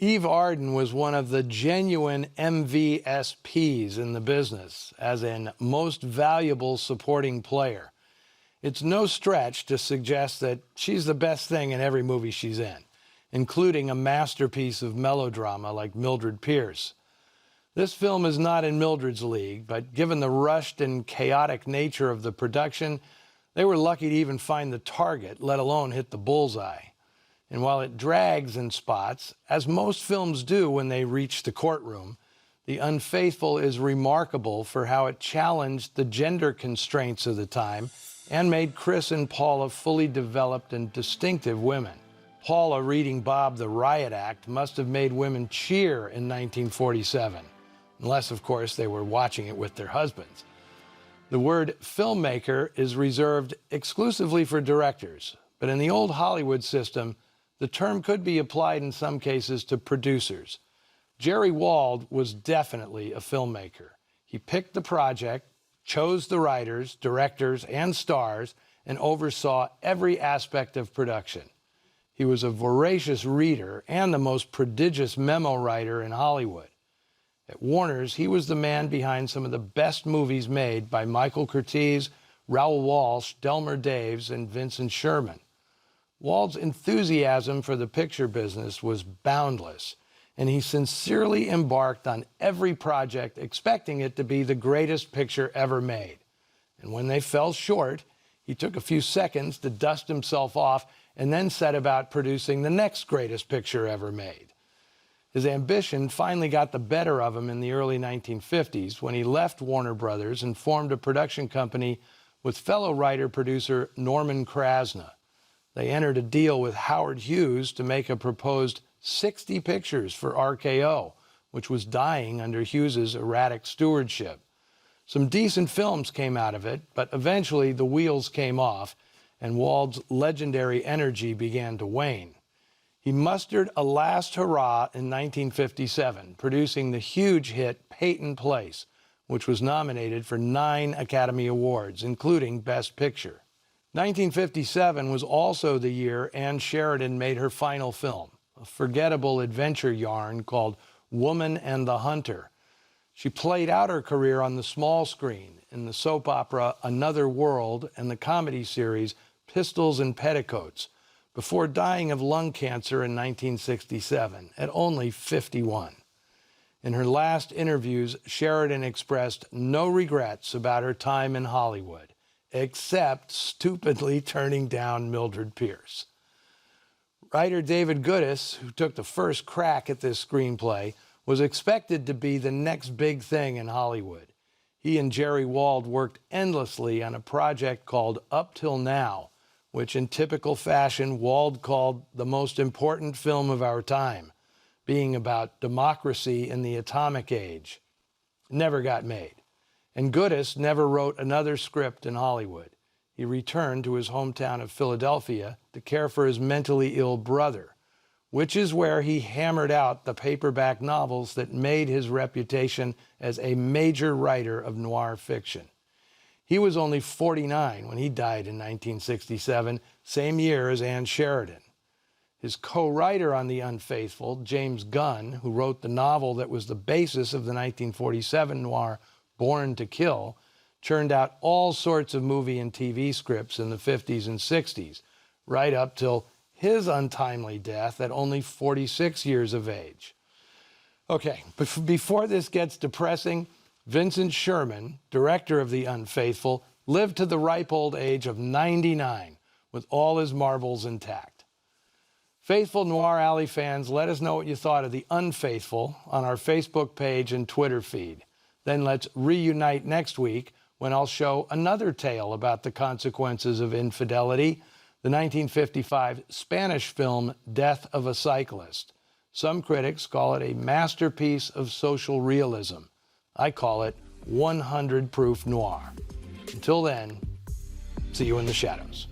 Eve Arden was one of the genuine MVSPs in the business, as in Most Valuable Supporting Player. It's no stretch to suggest that she's the best thing in every movie she's in, including a masterpiece of melodrama like Mildred Pierce. This film is not in Mildred's league, but given the rushed and chaotic nature of the production, they were lucky to even find the target, let alone hit the bullseye. And while it drags in spots, as most films do when they reach the courtroom, The Unfaithful is remarkable for how it challenged the gender constraints of the time and made Chris and Paula fully developed and distinctive women. Paula reading Bob the Riot Act must have made women cheer in 1947, unless, of course, they were watching it with their husbands. The word filmmaker is reserved exclusively for directors, but in the old Hollywood system, the term could be applied in some cases to producers. Jerry Wald was definitely a filmmaker. He picked the project, chose the writers, directors, and stars, and oversaw every aspect of production. He was a voracious reader and the most prodigious memo writer in Hollywood. At Warner's, he was the man behind some of the best movies made by Michael Curtiz, Raoul Walsh, Delmer Daves, and Vincent Sherman. Wald's enthusiasm for the picture business was boundless, and he sincerely embarked on every project expecting it to be the greatest picture ever made. And when they fell short, he took a few seconds to dust himself off and then set about producing the next greatest picture ever made. His ambition finally got the better of him in the early 1950s when he left Warner Brothers and formed a production company with fellow writer-producer Norman Krasna. They entered a deal with Howard Hughes to make a proposed 60 pictures for RKO, which was dying under Hughes's erratic stewardship. Some decent films came out of it, but eventually the wheels came off and Wald's legendary energy began to wane. He mustered a last hurrah in 1957, producing the huge hit Peyton Place, which was nominated for 9 Academy Awards, including Best Picture. 1957 was also the year Ann Sheridan made her final film, a forgettable adventure yarn called Woman and the Hunter. She played out her career on the small screen in the soap opera Another World and the comedy series Pistols and Petticoats, before dying of lung cancer in 1967 at only 51. In her last interviews, Sheridan expressed no regrets about her time in Hollywood, except stupidly turning down Mildred Pierce. Writer David Goodis, who took the first crack at this screenplay, was expected to be the next big thing in Hollywood. He and Jerry Wald worked endlessly on a project called Up Till Now, which in typical fashion Wald called the most important film of our time, being about democracy in the atomic age. It never got made. And Goodis never wrote another script in Hollywood. He returned to his hometown of Philadelphia to care for his mentally ill brother, which is where he hammered out the paperback novels that made his reputation as a major writer of noir fiction. He was only 49 when he died in 1967, same year as Ann Sheridan. His co-writer on The Unfaithful, James Gunn, who wrote the novel that was the basis of the 1947 noir Born to Kill, churned out all sorts of movie and TV scripts in the 50s and 60s, right up till his untimely death at only 46 years of age. Okay, but before this gets depressing, Vincent Sherman, director of The Unfaithful, lived to the ripe old age of 99 with all his marbles intact. Faithful Noir Alley fans, let us know what you thought of The Unfaithful on our Facebook page and Twitter feed. Then let's reunite next week when I'll show another tale about the consequences of infidelity, the 1955 Spanish film Death of a Cyclist. Some critics call it a masterpiece of social realism. I call it 100 proof noir. Until then, see you in the shadows.